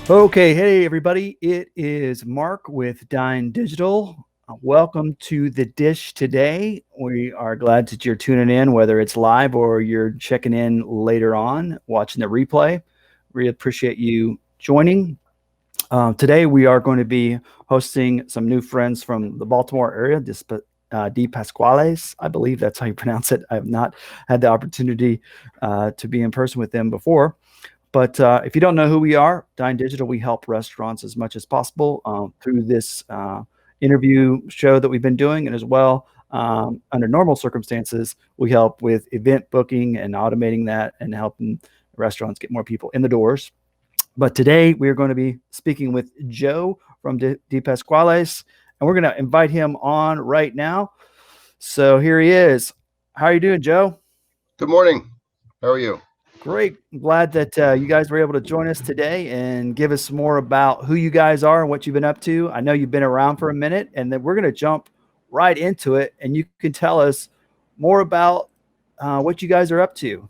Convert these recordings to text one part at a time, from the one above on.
Okay, hey everybody, it is Mark with Dine.Digital. Welcome to the Dish today. We are glad that you're tuning in, whether it's live or you're checking in later on, watching the replay. We appreciate you joining. Today we are going to be hosting some new friends from the Baltimore area, DiPasquale's. I believe that's how you pronounce it. I have not had the opportunity to be in person with them before. But if you don't know who we are, Dine.Digital, we help restaurants as much as possible through this interview show that we've been doing. And as well, under normal circumstances, we help with event booking and automating that and helping restaurants get more people in the doors. But today we are going to be speaking with Joe from DiPasquale's, and we're going to invite him on right now. So here he is. How are you doing, Joe? Good morning. How are you? Great. I'm glad that you guys were able to join us today and give us more about who you guys are and what you've been up to. I know you've been around for a minute, and then we're going to jump right into it, and you can tell us more about what you guys are up to.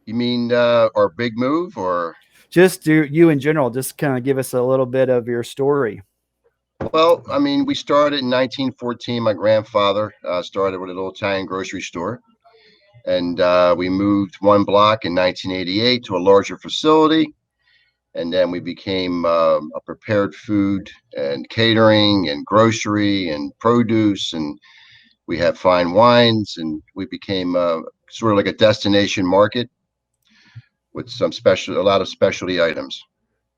You mean our big move, or? Just you in general, just kind of give us a little bit of your story. Well, I mean, we started in 1914. My grandfather started with a little Italian grocery store, and we moved one block in 1988 to a larger facility, and then we became a prepared food and catering and grocery and produce, and we have fine wines, and we became sort of like a destination market with a lot of specialty items.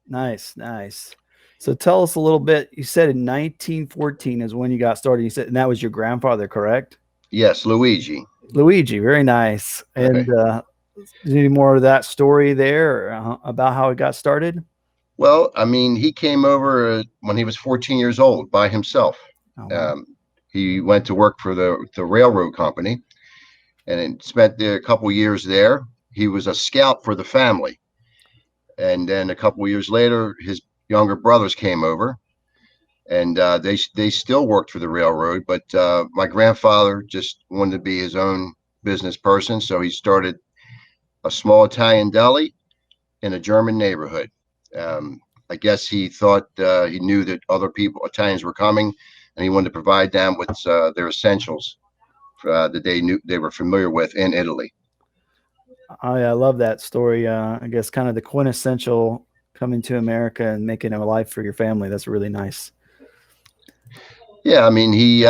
Nice, nice. So tell us a little bit. You said in 1914 is when you got started. You said, and that was your grandfather, correct? Yes, Luigi. Luigi, very nice. And any more of that story there about how it got started? Well, I mean, he came over when he was 14 years old by himself. Oh, wow. He went to work for the railroad company and spent a couple years there. He was a scout for the family. And then a couple of years later, his younger brothers came over, and they still worked for the railroad. But my grandfather just wanted to be his own business person, so he started a small Italian deli in a German neighborhood. I guess he thought he knew that other people, Italians, were coming, and he wanted to provide them with their essentials that they were familiar with in Italy. I love that story. I guess kind of the quintessential coming to America and making a life for your family. That's really nice. Yeah, I mean he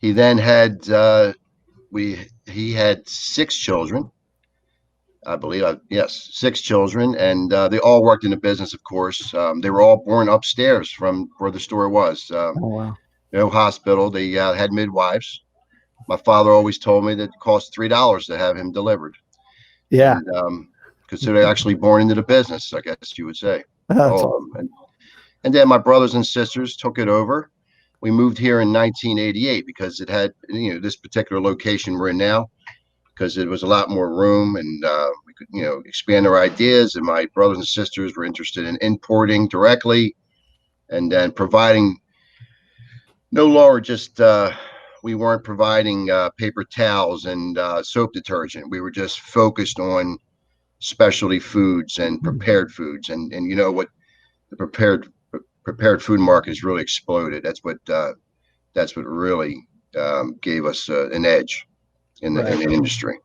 then had he had six children, I believe. Yes, six children, and they all worked in the business. Of course, they were all born upstairs from where the store was. Oh, wow. No hospital. They had midwives. My father always told me that it cost $3 to have him delivered, Yeah. and because they're actually born into the business, I guess you would say, That's all of awesome. them. And then my brothers and sisters took it over. We moved here in 1988 because it had, this particular location we're in now, because it was a lot more room, and we could, expand our ideas. And my brothers and sisters were interested in importing directly, and then providing no longer just we weren't providing paper towels and soap detergent. We were just focused on specialty foods and prepared foods, and you know what, the prepared food market has really exploded. That's what really gave us an edge in the Right. industry.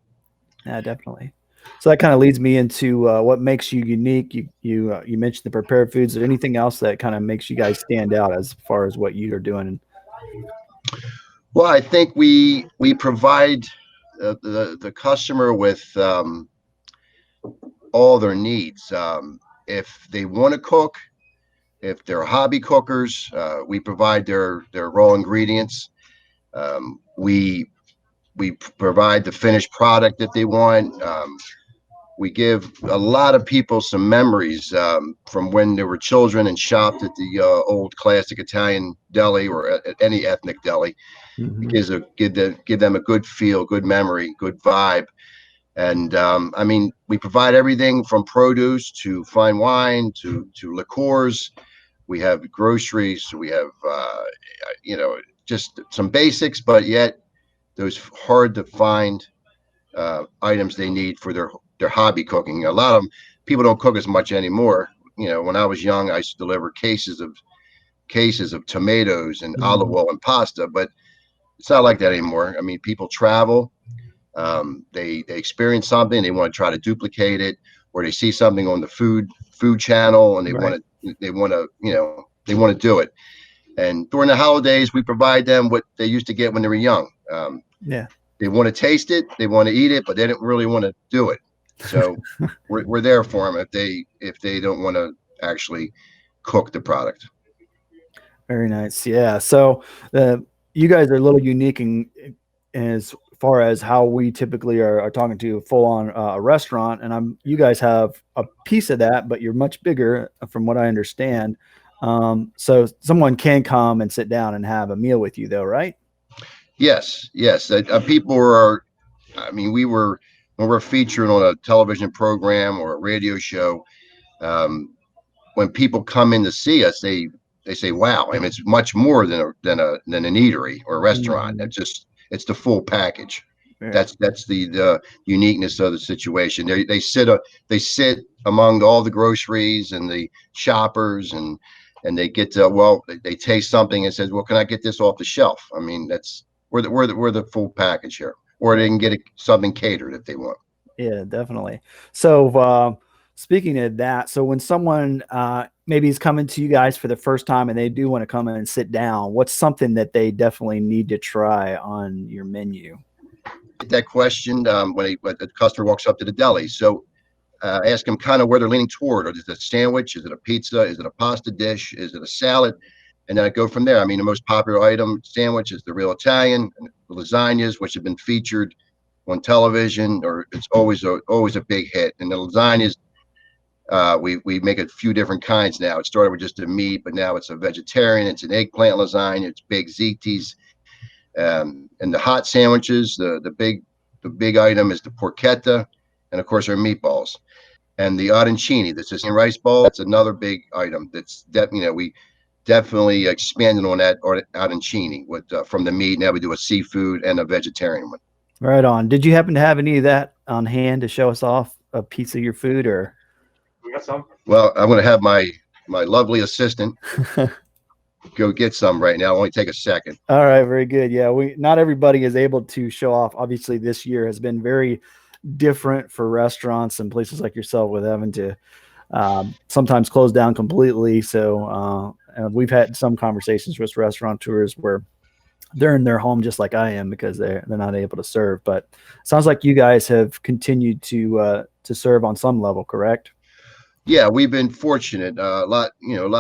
Yeah, definitely. So that kind of leads me into what makes you unique. You mentioned the prepared foods. Is there anything else that kind of makes you guys stand out as far as what you are doing? Well, I think we provide the customer with all their needs. If they want to cook, if they're hobby cookers, we provide their raw ingredients. We provide the finished product that they want. We give a lot of people some memories from when they were children and shopped at the old classic Italian deli or at any ethnic deli. It Mm-hmm. give them a good feel, good memory, good vibe. And I mean, we provide everything from produce to fine wine to liqueurs. We have groceries. We have just some basics, but yet those hard to find items they need for their hobby cooking. A lot of people don't cook as much anymore. When I was young, I used to deliver cases of tomatoes and olive oil and pasta, but it's not like that anymore. I mean, people travel, they experience something, they want to try to duplicate it, or they see something on the food channel and they want to do it. And during the holidays, we provide them what they used to get when they were young. They want to taste it, they want to eat it, but they don't really want to do it. So we're there for them if they don't want to actually cook the product. Very nice. Yeah. So you guys are a little unique as far as how we typically are talking to full on a restaurant, and you guys have a piece of that, but you're much bigger from what I understand. So someone can come and sit down and have a meal with you though, right? Yes. People are, I mean, when we're featured on a television program or a radio show, when people come in to see us, they say, wow, I mean, it's much more than an eatery or a restaurant. It's the full package. Yeah. That's the uniqueness of the situation. They sit among all the groceries and the shoppers, and they get to, they taste something and says, well, can I get this off the shelf? I mean, we're the full package here, or they can get something catered if they want. Yeah, definitely. So speaking of that, so when someone maybe is coming to you guys for the first time and they do want to come in and sit down, what's something that they definitely need to try on your menu? That question when the customer walks up to the deli. So ask them kind of where they're leaning toward. Or is it a sandwich? Is it a pizza? Is it a pasta dish? Is it a salad? And then I go from there. I mean, the most popular item sandwich is the real Italian, the lasagnas, which have been featured on television, or it's always a big hit. And the lasagnas, we make a few different kinds now. It started with just a meat, but now it's a vegetarian. It's an eggplant lasagna. It's big zitis. And the hot sandwiches, the big item is the porchetta, and of course our meatballs, and the arancini. That's just in rice ball. That's another big item. We definitely expanded on that arancini with from the meat. Now we do a seafood and a vegetarian one. Right on. Did you happen to have any of that on hand to show us off a piece of your food, or? We got some. Well, I'm going to have my lovely assistant go get some right now. It'll only take a second. All right, very good. Yeah, not everybody is able to show off. Obviously, this year has been very different for restaurants and places like yourself with having to sometimes close down completely. So we've had some conversations with restaurateurs where they're in their home just like I am because they're not able to serve. But it sounds like you guys have continued to serve on some level, correct? Yeah, we've been fortunate, a lot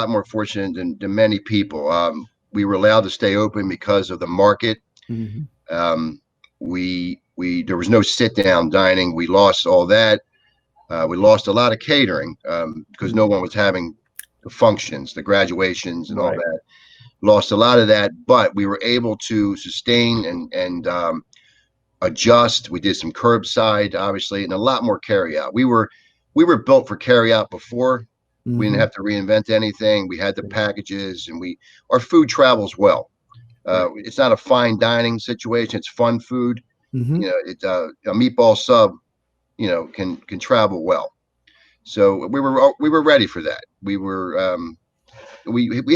more fortunate than many people. We were allowed to stay open because of the market. Mm-hmm. There was no sit down dining. We lost all that. We lost a lot of catering because no one was having the functions, the graduations, and all that. Lost a lot of that, but we were able to sustain and adjust. We did some curbside, obviously, and a lot more carry out. We were built for carry out before. Mm-hmm. We didn't have to reinvent anything. We had the packages, and our food travels well. It's not a fine dining situation. It's fun food. Mm-hmm. A meatball sub, can travel well. So we were ready for that. We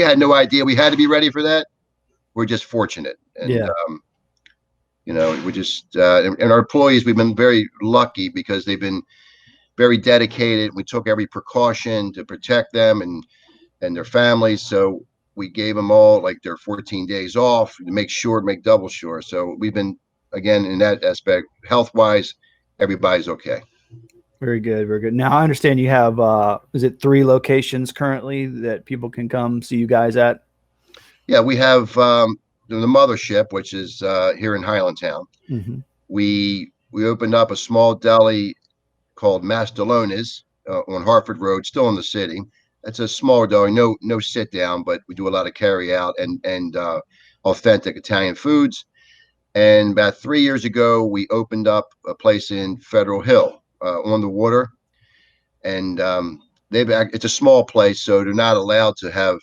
had no idea we had to be ready for that. We're just fortunate. And, we just, and our employees, we've been very lucky because they've been very dedicated. We took every precaution to protect them and their families. So we gave them all like their 14 days off to make double sure. So we've been, again, in that aspect, health-wise, everybody's okay. Very good, very good. Now I understand you have, is it 3 locations currently that people can come see you guys at? Yeah, we have the mothership, which is here in Highlandtown. Mm-hmm. We opened up a small deli called Mastallone's on Hartford Road, still in the city. It's a small deli, no sit down, but we do a lot of carry out and authentic Italian foods. And about 3 years ago, we opened up a place in Federal Hill on the water, and it's a small place, so they're not allowed to have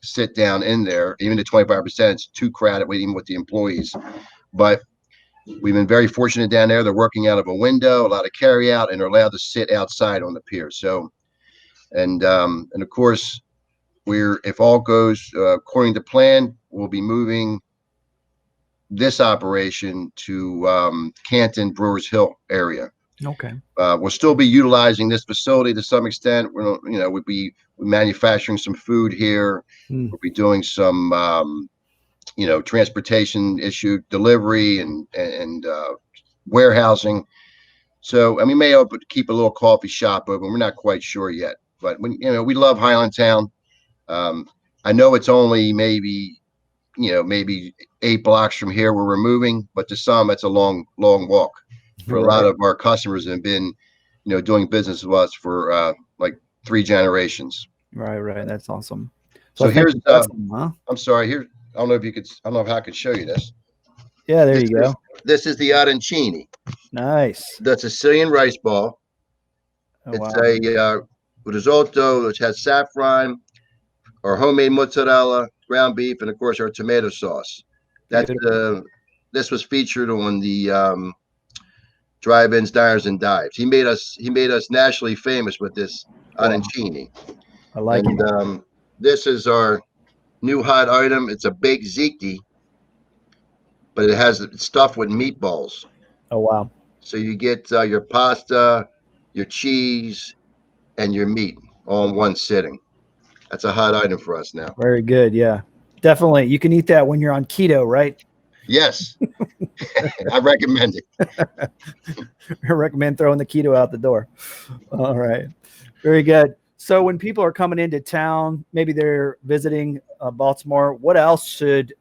sit down in there. Even the 25%, it's too crowded, even with the employees. But We've been very fortunate down there. They're working out of a window, a lot of carry out, and they're allowed to sit outside on the pier. So, and of course, if all goes according to plan, we'll be moving this operation to Canton, Brewers Hill area. Okay. We'll still be utilizing this facility to some extent. We'll be manufacturing some food here. We'll be doing some, transportation issue, delivery and warehousing. So, we may keep a little coffee shop open. We're not quite sure yet, but we love Highlandtown. I know it's only maybe 8 blocks from here where we're moving, but to some, that's a long walk. For a lot of our customers have been, doing business with us for like 3 generations. Right. That's awesome. So here's, huh? I'm sorry, here, I don't know how I could show you this. Yeah, there you go. This is the arancini. Nice. That's a Sicilian rice ball. Oh, It's wow. a risotto which has saffron, our homemade mozzarella, ground beef, and of course our tomato sauce. That's this was featured on the drive-ins, diners, and dives. He made us nationally famous with this arancini. I like it. This is our new hot item. It's a baked ziti, but it has stuffed with meatballs. Oh, wow. So you get your pasta, your cheese, and your meat all in one sitting. That's a hot item for us now. Very good. Yeah, definitely. You can eat that when you're on keto, right? Yes. I recommend it. I recommend throwing the keto out the door. All right. Very good. So when people are coming into town, maybe they're visiting Baltimore, what else should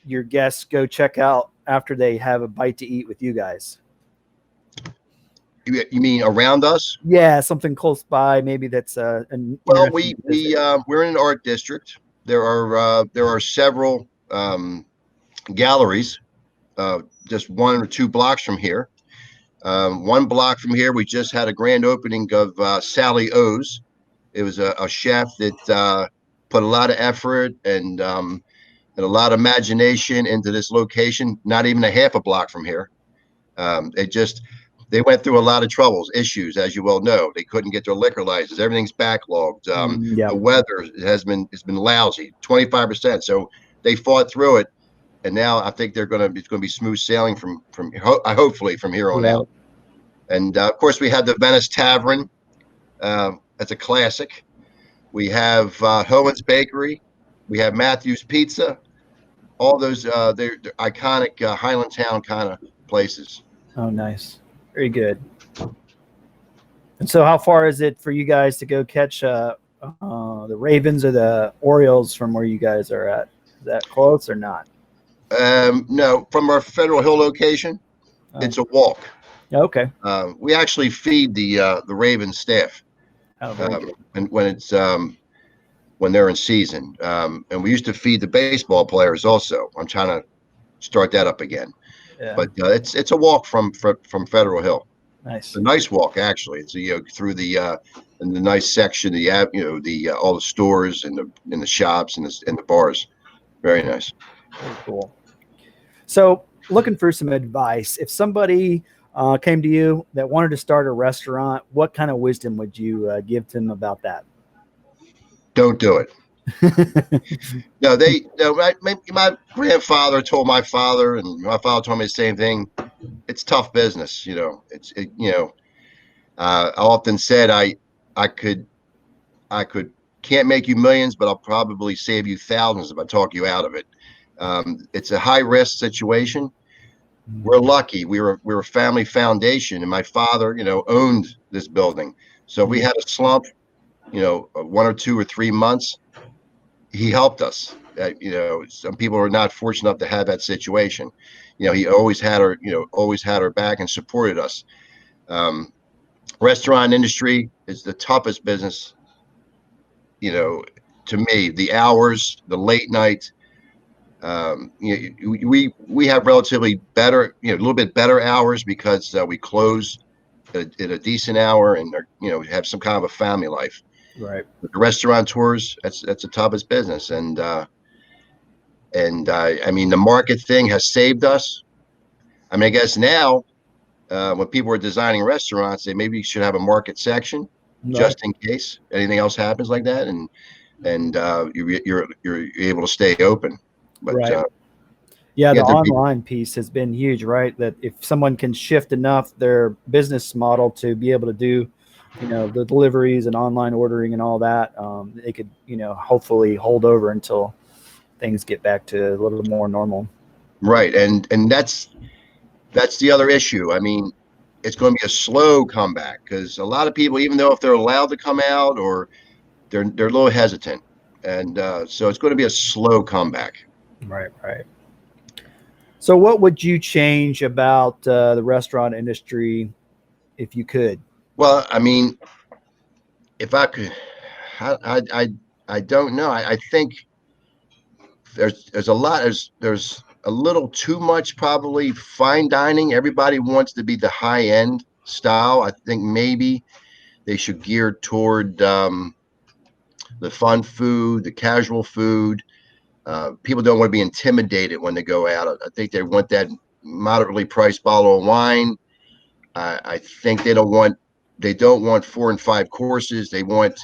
your guests go check out after they have a bite to eat with you guys? You mean around us? Yeah, something close by. Maybe that's well, we're in an art district. There are several galleries, just 1 or 2 blocks from here. 1 block from here, we just had a grand opening of Sally O's. It was a chef that put a lot of effort and a lot of imagination into this location. Not even a half a block from here. They went through a lot of issues, as you well know. They couldn't get their liquor license. Everything's backlogged. The weather has been lousy, 25%. So they fought through it, and now I think it's going to be smooth sailing from hopefully from here on out. And of course, we have the Venice Tavern. That's a classic. We have Hohen's Bakery. We have Matthew's Pizza. All those they're iconic Highlandtown kind of places. Oh, nice. Very good. And so how far is it for you guys to go catch the Ravens or the Orioles from where you guys are at? Is that close or not? No, from our Federal Hill location, it's a walk. Okay. We actually feed the Ravens staff and when they're in season. And we used to feed the baseball players also. I'm trying to start that up again. Yeah. But it's a walk from Federal Hill. Nice. It's a nice walk, actually. It's through the nice section, all the stores and the shops and the bars. Very nice. Very cool. So, looking for some advice. If somebody came to you that wanted to start a restaurant, what kind of wisdom would you give to them about that? Don't do it. No, my grandfather told my father, and my father told me the same thing. It's tough business, I often said I can't make you millions, but I'll probably save you thousands if I talk you out of it. It's a high risk situation. We're lucky. We were a family foundation, and my father, owned this building. So we had a slump, 1 or 2 or 3 months. He helped us. Some people are not fortunate enough to have that situation. He always had our back and supported us. Restaurant industry is the toughest business. To me, the hours, the late night. We have relatively better, a little bit better hours because we close at a decent hour and have some kind of a family life. Right. But the restaurateurs, that's the toughest business, and I mean the market thing has saved us. I mean, I guess now when people are designing restaurants, they maybe should have a market section Right. just in case anything else happens like that, and you're able to stay open. But Right. Yeah, you the have to be online piece has been huge, right? That if someone can shift enough their business model to be able to do, the deliveries and online ordering and all that, they could, hopefully hold over until things get back to a little more normal. right, and that's the other issue. I mean, it's going to be a slow comeback because a lot of people, even though if they're allowed to come out, or they're a little hesitant, and so it's going to be a slow comeback. Right, right. So, what would you change about the restaurant industry if you could? Well, I mean, if I could, I don't know. I think there's a lot there's a little too much probably fine dining. Everybody wants to be the high end style. I think maybe they should gear toward the fun food, the casual food. People don't want to be intimidated when they go out. I think they want that moderately priced bottle of wine. I think they don't want 4 and 5 courses. They want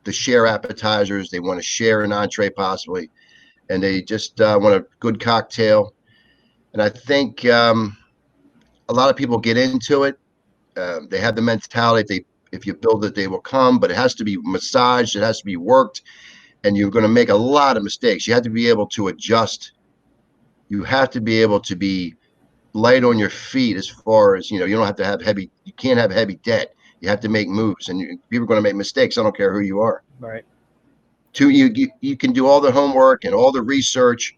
the share appetizers. They want to share an entree possibly, and they just want a good cocktail. And I think a lot of people get into it. They have the mentality if you build it, they will come, but it has to be massaged. It has to be worked, and you're going to make a lot of mistakes. You have to be able to adjust. You have to be able to be light on your feet as far as, you don't have to have you can't have heavy debt. You have to make moves, and people are going to make mistakes. I don't care who you are. Right. You can do all the homework and all the research,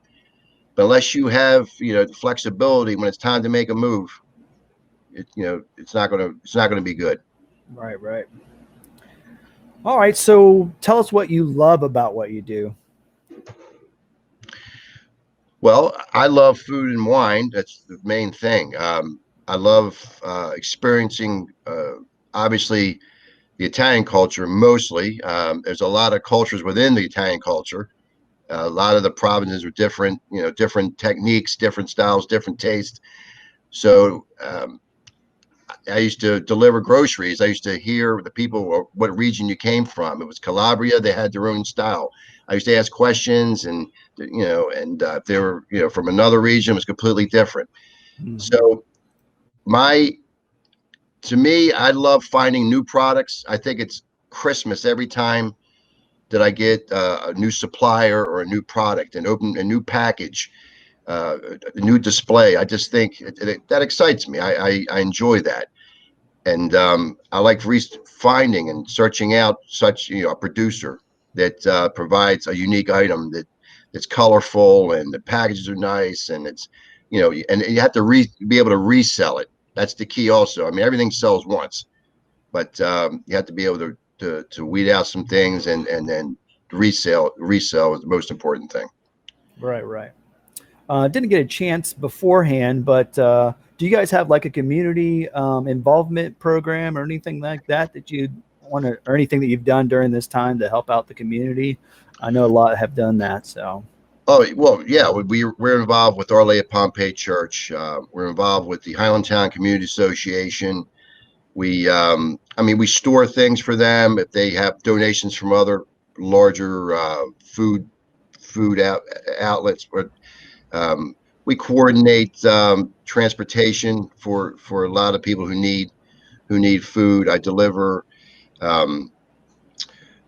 but unless you have, the flexibility when it's time to make a move, it's not going to be good. Right, right. All right. So, tell us what you love about what you do. Well, I love food and wine. That's the main thing. I love experiencing, obviously, the Italian culture mostly. There's a lot of cultures within the Italian culture. A lot of the provinces are different, different techniques, different styles, different tastes. So I used to deliver groceries. I used to hear the people, what region you came from. It was Calabria. They had their own style. I used to ask questions, and if they were, from another region, it was completely different. Mhm. So my to me, I love finding new products. I think it's Christmas every time that I get a new supplier or a new product and open a new package, a new display. I just think that excites me. I enjoy that. And I like finding and searching out such, a producer that provides a unique item that's colorful and the packages are nice, and it's, and you have to be able to resell it. That's the key also. I mean, everything sells once, but you have to be able to weed out some things, and then resell is the most important thing. Right, right. Didn't get a chance beforehand, but do you guys have like a community involvement program or anything like that that you want to, or anything that you've done during this time to help out the community? I know a lot have done that. So, Oh, well, yeah, we're involved with Our Lady of Pompeii Church. We're involved with the Highlandtown Community Association. I mean, we store things for them if they have donations from other larger food outlets. But we coordinate transportation for a lot of people who need food. I deliver. Um,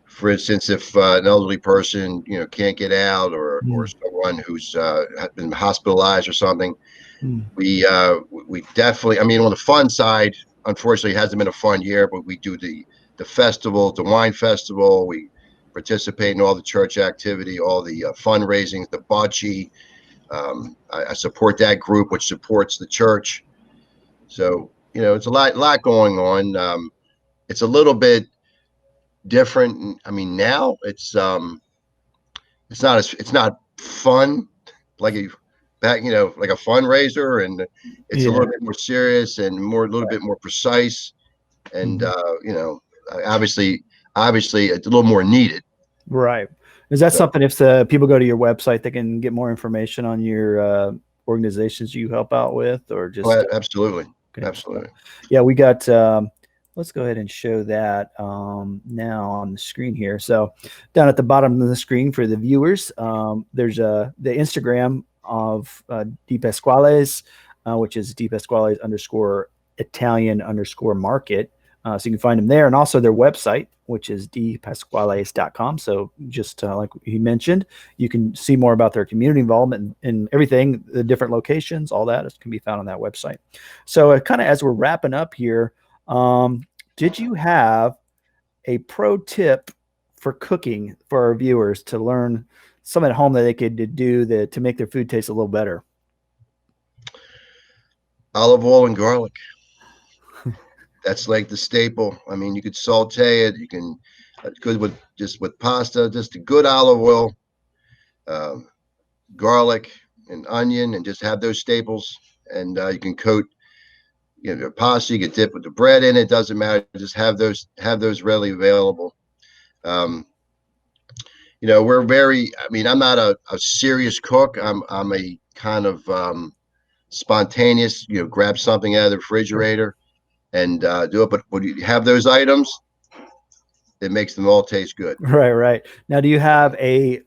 for instance, if an elderly person, can't get out, or mm, someone who's been hospitalized or something, mm, we definitely. I mean, on the fun side, unfortunately, it hasn't been a fun year, but we do the festival, the wine festival. We participate in all the church activity, all the fundraising, the bocce. I support that group, which supports the church. So it's a lot going on. It's a little bit different. I mean, now it's not fun like a back, like a fundraiser, and it's a yeah. little bit more serious and a little bit more precise, and Mhm. obviously it's a little more needed. Right. Is that So something if people go to your website, they can get more information on your organizations you help out with, or just Oh, absolutely. okay, Absolutely. yeah, we got let's go ahead and show that now on the screen here. So down at the bottom of the screen for the viewers, there's the Instagram of DiPasquale's, which is DiPasquale's _ Italian _ market. So you can find them there, and also their website, which is DiPasquale's.com. So just like he mentioned, you can see more about their community involvement and everything, the different locations, all that can be found on that website. So kind of as we're wrapping up here, did you have a pro tip for cooking for our viewers to learn some at home that they could do to make their food taste a little better? Olive oil and garlic. That's like the staple. I mean, you could saute it. You can, good with pasta, just a good olive oil, um, garlic and onion, and just have those staples. And you can coat, pasta. You can dip with the bread in it. Doesn't matter. Just have those readily available. We're very. I mean, I'm not a serious cook. I'm a kind of spontaneous. Grab something out of the refrigerator and do it. But when you have those items, it makes them all taste good. Right. Now, do you have a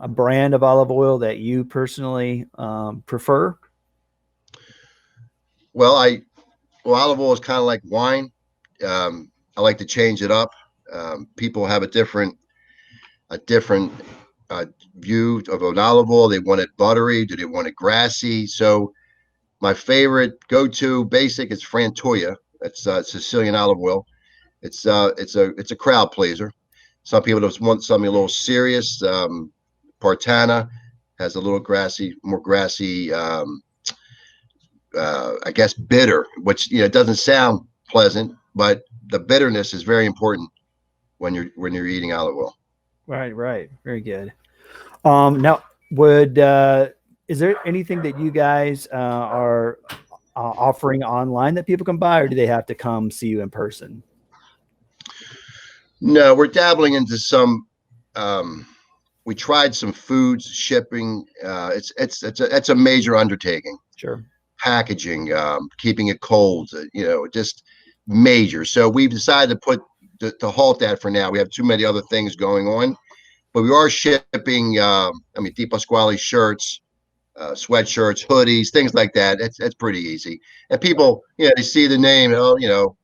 brand of olive oil that you personally prefer? Well, olive oil is kind of like wine. I like to change it up. People have a different view of an olive oil. They want it buttery. Do they want it grassy? So my favorite go-to basic is Frantoia. It's Sicilian olive oil. It's a crowd pleaser. Some people just want something a little serious. Partana has a little more grassy, I guess bitter, which doesn't sound pleasant, but the bitterness is very important when you're eating olive oil. Right. Very good. Now, is there anything that you guys are offering online that people can buy, or do they have to come see you in person? No, we're dabbling into some. We tried some foods shipping. It's a major undertaking. Sure. Packaging, keeping it cold, just major. So we've decided to halt that for now. We have too many other things going on, but we are shipping. DiPasquale shirts, sweatshirts, hoodies, things like that. That's pretty easy. And people, they see the name. Oh,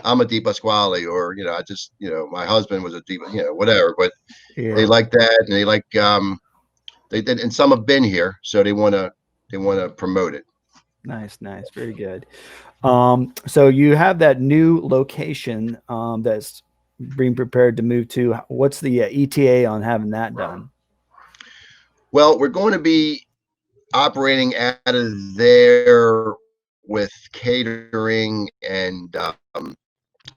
I'm a DiPasquale, or I just, my husband was a whatever. But they like that, and they like they did, and some have been here, so they want to promote it. Nice, very good. So you have that new location that's being prepared to move to. What's the ETA on having that done? Well, we're going to be operating out of there with catering and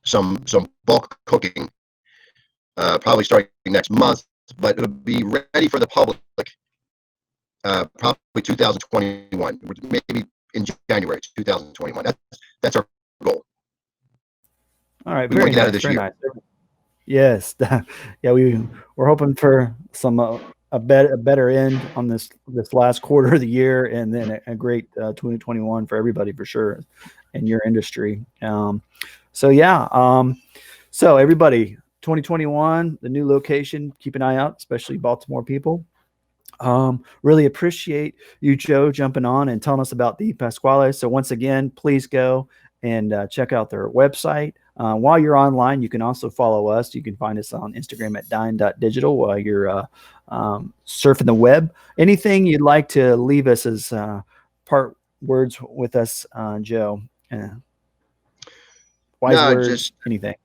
some bulk cooking, probably starting next month, but it'll be ready for the public probably 2021, maybe in January 2021. That's our goal. All right, we want to get out of this year. Nice. Yes, yeah, we're hoping for some a better end on this last quarter of the year, and then a great 2021 for everybody for sure in your industry. So everybody, 2021, the new location, keep an eye out, especially Baltimore people. Really appreciate you, Joe, jumping on and telling us about DiPasquale. So once again, please go and check out their website. While you're online, you can also follow us. You can find us on Instagram at Dine.Digital while you're surfing the web. Anything you'd like to leave us as part words with us, Joe? Wise words, anything.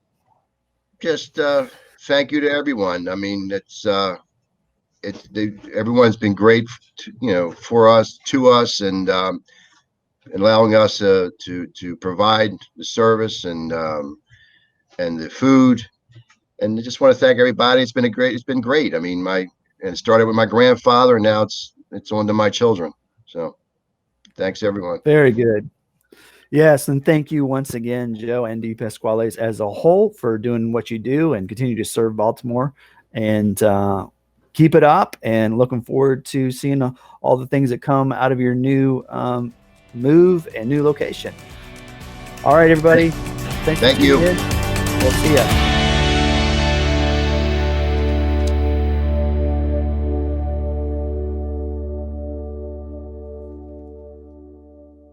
Just thank you to everyone. I mean, everyone's been great, for us, to us, and allowing us to provide the service and the food. And I just want to thank everybody. It's been great. I mean, it started with my grandfather, and now it's on to my children. So thanks everyone. Very good. Yes, and thank you once again, Joe and DiPasquale's as a whole for doing what you do and continue to serve Baltimore. And keep it up, and looking forward to seeing all the things that come out of your new move and new location. All right, everybody. Thank you. We'll see ya.